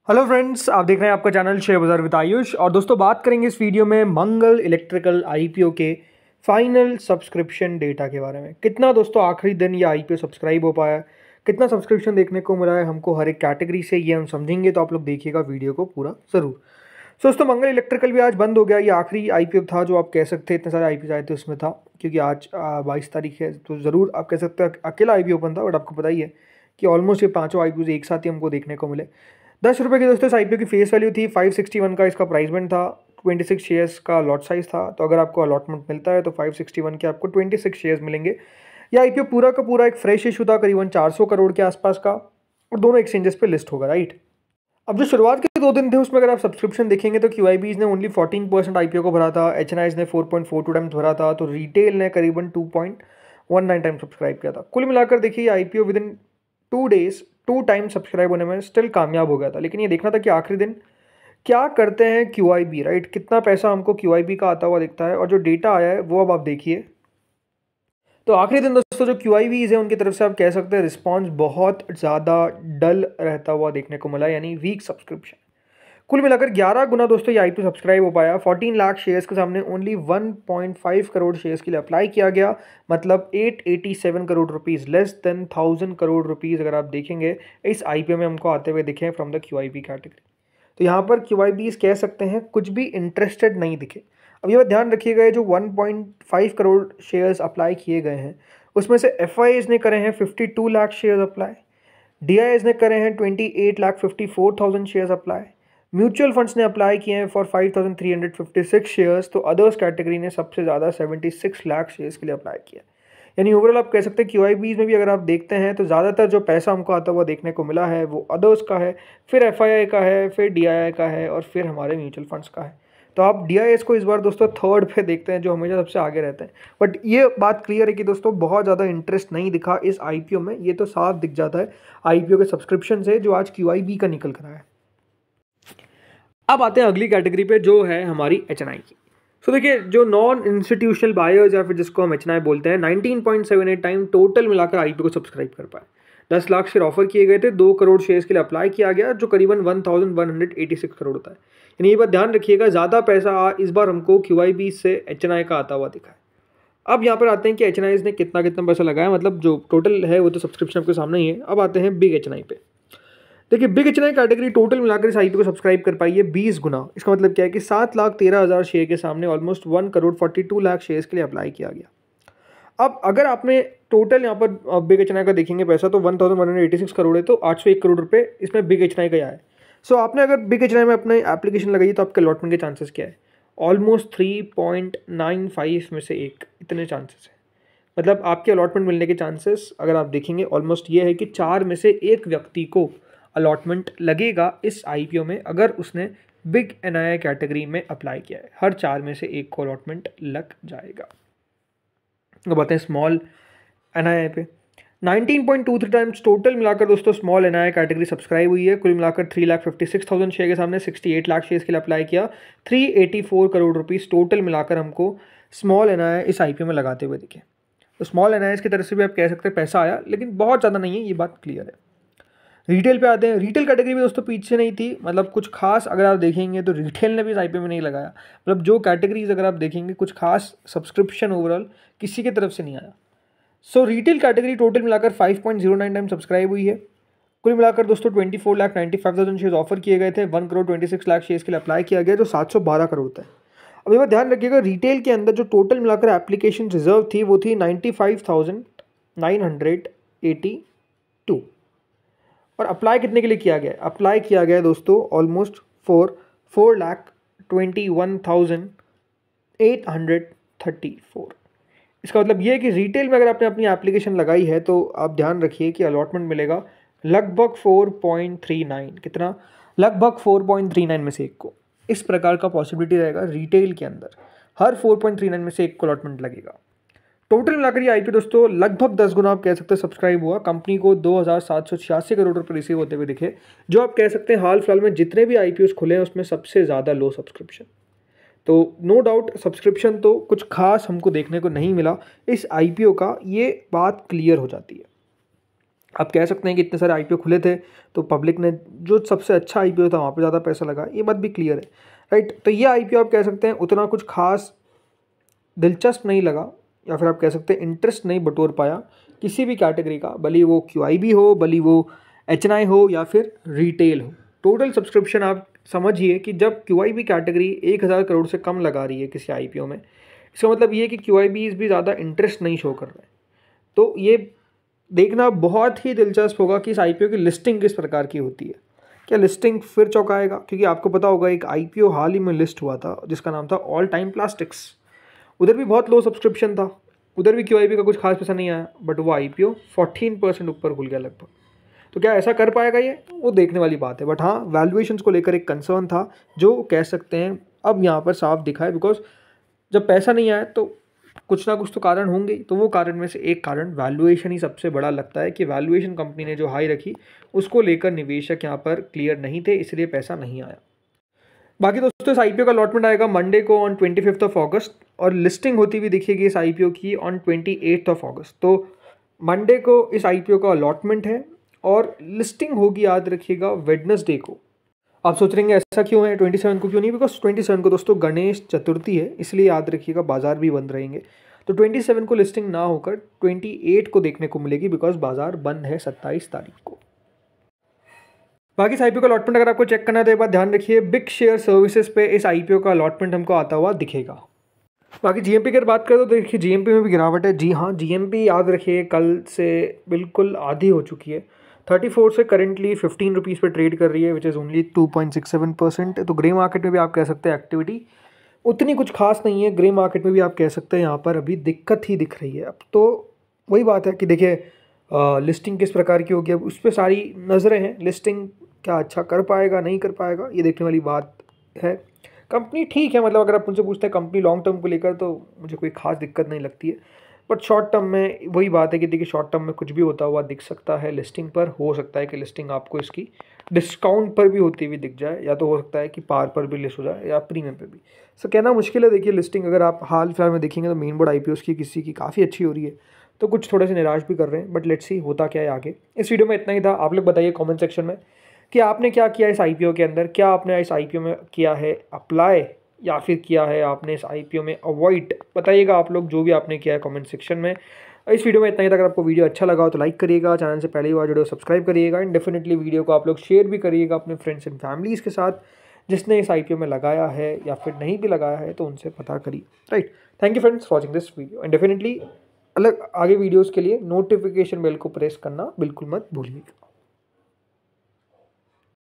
Hello friends, आप देख रहे हैं आपका चैनल शेयर बाजार विद आयुष। और दोस्तों, बात करेंगे इस वीडियो में मंगल इलेक्ट्रिकल आईपीओ के फाइनल सब्सक्रिप्शन डेटा के बारे में। कितना दोस्तों आखिरी दिन ये आईपीओ सब्सक्राइब हो पाया, कितना सब्सक्रिप्शन देखने को मिला है हमको हर एक कैटेगरी से, ये हम समझेंगे। तो आप लोग देखिएगा वीडियो को पूरा ज़रूर। दोस्तों, मंगल इलेक्ट्रिकल भी आज बंद हो गया। ये आखिरी आईपीओ था जो आप कह सकते हैं, इतने सारे आईपीओ आए थे उसमें था, क्योंकि आज 22 तारीख है। तो ज़रूर आप कह सकते हैं अकेला आईपीओ ओपन था, बट आपको पता ही है कि ऑलमोस्ट ये पाँचों आईपीओ एक साथ ही हमको देखने को मिले। 10 रुपये की दोस्तों इस आईपीओ की फेस वैल्यू थी। 561 का इसका प्राइसमेंट था। 26 शेयर्स का लॉट साइज था। तो अगर आपको अलॉटमेंट मिलता है तो 561 के आपको 26 शेयर्स मिलेंगे। यह आईपीओ पूरा का पूरा एक फ्रेश इशू था, करीबन 400 करोड़ के आसपास का, और दोनों एक्सचेंजेस पे लिस्ट होगा, राइट। अब जो शुरुआत के 2 दिन थे उसमें अगर आप सब्सक्रिप्शन देखेंगे तो क्यूआईबीज ने ओनली 14% आईपीओ को भरा था, एचएनआईज ने 4.42 टाइम्स भरा था, तो रिटेल ने करीबन 2.19 टाइम्स सब्सक्राइब किया था। कुल मिलाकर देखिए IPO with in 2 days 2 time subscribe होने में स्टिल कामयाब हो गया था। लेकिन ये देखना था कि आखिरी दिन क्या करते हैं क्यूआईबी, राइट। कितना पैसा हमको क्यूआईबी का आता हुआ दिखता है, और जो डेटा आया है वो अब आप देखिए। तो आखिरी दिन दोस्तों जो क्यूआईबीज है उनकी तरफ से आप कह सकते हैं रिस्पॉन्स बहुत ज़्यादा डल रहता हुआ देखने को मिला, यानी वीक सब्सक्रिप्शन। कुल मिलाकर 11 गुना दोस्तों ये आईपीओ सब्सक्राइब हो पाया। 14 लाख शेयर्स के सामने ओनली 1.5 करोड़ शेयर्स के लिए अप्लाई किया गया, मतलब 887 crore rupees, less than 1000 crore rupees अगर आप देखेंगे इस आईपीओ में हमको आते हुए दिखे फ्रॉम द क्यूआईबी कैटेगरी। तो यहाँ पर क्यूआईबीज कह सकते हैं कुछ भी इंटरेस्टेड नहीं दिखे। अब ये बात ध्यान रखिएगा, जो 1.5 करोड़ शेयर्स अप्लाई किए गए हैं उसमें से एफआईएस ने करे हैं 52 लाख शेयर्स अप्लाई, डीआईएस ने करे हैं 28,54,000 शेयर्स अप्लाई, म्यूचुअल फंड्स ने अप्लाई किए हैं फॉर 5,356 शेयर्स, तो अदर्स कैटेगरी ने सबसे ज़्यादा 76 लाख शेयर्स के लिए अप्लाई किया। यानी ओवरऑल आप कह सकते हैं क्यूआईबीज में भी अगर आप देखते हैं तो ज़्यादातर जो पैसा हमको आता हुआ देखने को मिला है वो अदर्स का है, फिर एफआईआई का है, फिर डीआईआई का है, और फिर हमारे म्यूचुअल फंड्स का है। तो आप डीआईएस को इस बार दोस्तों थर्ड पे देखते हैं, जो हमेशा सबसे आगे रहते हैं। बट ये बात क्लियर है कि दोस्तों बहुत ज़्यादा इंटरेस्ट नहीं दिखा इस आईपीओ में। ये तो साफ दिख जाता है आईपीओ के सब्सक्रिप्शन से, जो आज क्यूआईबी का निकल कर आया है। अब आते हैं अगली कैटेगरी पे, जो है हमारी एचएनआई की। तो देखिए, जो नॉन इंस्टीट्यूशनल बायर्स या फिर जिसको हम एचएनआई बोलते हैं, 19.78 टाइम टोटल मिलाकर आईपीओ को सब्सक्राइब कर पाए। 10 लाख शेयर ऑफर किए गए थे, 2 करोड़ शेयर्स के लिए अप्लाई किया गया, जो करीबन 1186 करोड़ होता है। यानी ये बात ध्यान रखिएगा, ज़्यादा पैसा इस बार हमको क्यूआईबी से एचएनआई का आता हुआ दिखा है। अब यहाँ पर आते हैं कि एचएनआई ने कितना कितना पैसा लगाया, मतलब जो टोटल है वो तो सब्सक्रिप्शन आपके सामने ही है। अब आते हैं बिग एचएनआई पे। देखिए, बिग एचएनआई कैटेगरी टोटल मिलाकर इस आईपीओ को सब्सक्राइब कर पाई है 20 गुना। इसका मतलब क्या है कि 7,13,000 शेयर के सामने ऑलमोस्ट 1 करोड़ 42 लाख शेयर्स के लिए अप्लाई किया गया। अब अगर आपने टोटल यहाँ पर बिग एचएनआई का देखेंगे पैसा, तो 1186 करोड़ है, तो 801 करोड़ रुपए इसमें बिग एचएनआई का आया है। सो आपने अगर बिग एचएनआई में अपने एप्लीकेशन लगाई तो आपके अलॉटमेंट के चांसेस क्या है? ऑलमोस्ट 3.95 में से एक, इतने चांसेस है। मतलब आपके अलॉटमेंट मिलने के चांसेस अगर आप देखेंगे ऑलमोस्ट ये है कि 4 में से 1 व्यक्ति को अलॉटमेंट लगेगा इस आईपीओ में, अगर उसने बिग एनआई कैटेगरी में अप्लाई किया है। हर 4 में से 1 को अलॉटमेंट लग जाएगा। अब बातें स्मॉल एनआई पे। 19.23 टाइम्स टोटल मिलाकर दोस्तों स्मॉल एनआई कैटेगरी सब्सक्राइब हुई है। कुल मिलाकर 3,56,000 शेयर के सामने 68 लाख शेयर्स के लिए अप्लाई किया। 384 करोड़ रुपीस टोटल मिलाकर हमको स्मॉल एनआई इस आईपीओ में लगाते हुए दिखे। तो स्मॉल एनआईएस की तरफ से भी आप कह सकते हैं पैसा आया, लेकिन बहुत ज़्यादा नहीं है, ये बात क्लियर है। रिटेल पे आते हैं। रिटेल कैटेगरी में दोस्तों पीछे नहीं थी, मतलब कुछ खास अगर आप देखेंगे तो रिटेल ने भी इस आईपीओ में नहीं लगाया। मतलब जो कैटेगरीज अगर आप देखेंगे कुछ खास सब्सक्रिप्शन ओवरऑल किसी की तरफ से नहीं आया। सो रिटेल कैटेगरी टोटल मिलाकर 5.09 टाइम सब्सक्राइब हुई है। कुल मिलाकर दोस्तों 24,95,000 शेयर्स ऑफर किए गए थे। 1 करोड़ 26 लाख शेयर्स के लिए अप्लाई किया गया, जो 712 करोड़ होता है। अब ये बात ध्यान रखिएगा, रिटेल के अंदर जो टोटल मिलाकर एप्लीकेशन रिजर्व थी वो थी 95,982, और अप्लाई कितने के लिए किया गया? अप्लाई किया गया दोस्तों ऑलमोस्ट 4,21,834। इसका मतलब ये है कि रिटेल में अगर आपने अपनी एप्लीकेशन लगाई है तो आप ध्यान रखिए कि अलॉटमेंट मिलेगा लगभग 4.39। कितना? लगभग 4.39 में से 1 को। इस प्रकार का पॉसिबिलिटी रहेगा रिटेल के अंदर, हर 4.39 में से 1 को अलॉटमेंट लगेगा। टोटल मिलाकर ये आईपीओ दोस्तों लगभग 10 गुना आप कह सकते हैं सब्सक्राइब हुआ। कंपनी को 2,786 करोड़ रुपए रिसीव होते हुए दिखे, जो आप कह सकते हैं हाल फिलहाल में जितने भी आईपीओ खुले हैं उसमें सबसे ज़्यादा लो सब्सक्रिप्शन। तो नो डाउट सब्सक्रिप्शन तो कुछ खास हमको देखने को नहीं मिला इस आईपीओ का, ये बात क्लियर हो जाती है। आप कह सकते हैं कि इतने सारे आईपीओ खुले थे तो पब्लिक ने जो सबसे अच्छा आईपीओ था वहाँ पे ज़्यादा पैसा लगा, ये बात भी क्लियर है, राइट। तो ये आईपीओ आप कह सकते हैं उतना कुछ खास दिलचस्प नहीं लगा, या फिर आप कह सकते हैं इंटरेस्ट नहीं बटोर पाया किसी भी कैटेगरी का, भले वो क्यूआईबी हो, भले वो एचएनआई हो या फिर रिटेल हो। टोटल सब्सक्रिप्शन आप समझिए कि जब क्यूआईबी कैटेगरी 1000 करोड़ से कम लगा रही है किसी आईपीओ में, इसका मतलब ये है कि क्यूआईबीज भी ज़्यादा इंटरेस्ट नहीं शो कर रहे हैं। तो ये देखना बहुत ही दिलचस्प होगा कि इस आईपीओ की लिस्टिंग किस प्रकार की होती है। क्या लिस्टिंग फिर चौंकाएगा? क्योंकि आपको पता होगा एक आईपीओ हाल ही में लिस्ट हुआ था जिसका नाम था ऑल टाइम प्लास्टिक्स। उधर भी बहुत लो सब्सक्रिप्शन था, उधर भी क्यूआईबी का कुछ खास पैसा नहीं आया, बट वो आईपीओ 14% ऊपर खुल गया लगभग। तो क्या ऐसा कर पाएगा ये, वो देखने वाली बात है। बट हाँ, वैल्यूएशंस को लेकर एक कंसर्न था जो कह सकते हैं अब यहाँ पर साफ दिखा है, बिकॉज जब पैसा नहीं आया तो कुछ ना कुछ तो कारण होंगे। तो वो कारण में से एक कारण वैल्यूएशन ही सबसे बड़ा लगता है कि वैल्यूएशन कंपनी ने जो हाई रखी उसको लेकर निवेशक यहाँ पर क्लियर नहीं थे, इसलिए पैसा नहीं आया। बाकी दोस्तों इस आईपीओ का अलॉटमेंट आएगा मंडे को ऑन 25 अगस्त और लिस्टिंग होती हुई दिखेगी इस आईपीओ की ऑन 28 अगस्त। तो मंडे को इस आईपीओ का अलॉटमेंट है और लिस्टिंग होगी, याद रखिएगा, वेडनेसडे को। आप सोच रहे हैं ऐसा क्यों है, 27 को क्यों नहीं? बिकॉज 27 को दोस्तों गणेश चतुर्थी है, इसलिए याद रखिएगा बाजार भी बंद रहेंगे। तो 27 को लिस्टिंग ना होकर 28 को देखने को मिलेगी, बिकॉज बाजार बंद है 27 तारीख को। बाकी इस आईपीओ का अलॉटमेंट अगर आपको चेक करना है तो एक बात ध्यान रखिए, बिग शेयर सर्विसेज पे इस आईपीओ का अलॉटमेंट हमको आता हुआ दिखेगा। बाकी जीएमपी की अगर बात करें तो देखिए जीएमपी में भी गिरावट है। जी हाँ, जीएमपी याद रखिए कल से बिल्कुल आधी हो चुकी है। 34 से करेंटली 15 रुपीज़ पे ट्रेड कर रही है, विच इज़ ओनली 2.67%। तो ग्रे मार्केट में भी आप कह सकते हैं एक्टिविटी उतनी कुछ खास नहीं है। ग्रे मार्केट में भी आप कह सकते हैं यहाँ पर अभी दिक्कत ही दिख रही है। अब तो वही बात है कि देखिए लिस्टिंग किस प्रकार की होगी, अब उस पर सारी नज़रें हैं। लिस्टिंग क्या अच्छा कर पाएगा नहीं कर पाएगा, ये देखने वाली बात है। कंपनी ठीक है, मतलब अगर आप मुझसे पूछते हैं कंपनी लॉन्ग टर्म को लेकर तो मुझे कोई खास दिक्कत नहीं लगती है। बट शॉर्ट टर्म में वही बात है कि देखिए शॉर्ट टर्म में कुछ भी होता हुआ दिख सकता है लिस्टिंग पर। हो सकता है कि लिस्टिंग आपको इसकी डिस्काउंट पर भी होती हुई दिख जाए, या तो हो सकता है कि पार पर भी लिस्ट हो जाए या प्रीमियम पे भी। सो कहना मुश्किल है। देखिए लिस्टिंग अगर आप हाल फिलहाल में देखेंगे तो मेन बोर्ड आईपीओ की किसी की काफ़ी अच्छी हो रही है, तो कुछ थोड़े से निराश भी कर रहे हैं। बट लेट्स सी होता क्या है आगे। इस वीडियो में इतना ही था। आप लोग बताइए कमेंट सेक्शन में कि आपने क्या किया इस आईपीओ के अंदर, क्या आपने इस आईपीओ में किया है अप्लाई या फिर किया है आपने इस आईपीओ में अवॉइड। बताइएगा आप लोग जो भी आपने किया है कमेंट सेक्शन में। इस वीडियो में इतना ही था। अगर आपको वीडियो अच्छा लगा हो तो लाइक करिएगा, चैनल से पहली बार जुड़े हो सब्सक्राइब करिएगा, एंड डेफिनेटली वीडियो को आप लोग शेयर भी करिएगा अपने फ्रेंड्स एंड फैमिलीज़ के साथ जिसने इस आईपीओ में लगाया है या फिर नहीं भी लगाया है तो उनसे पता करिए, right. Thank you friends watching this video, and definitely अलग आगे वीडियोज़ के लिए नोटिफिकेशन बेल को प्रेस करना बिल्कुल मत भूलिएगा।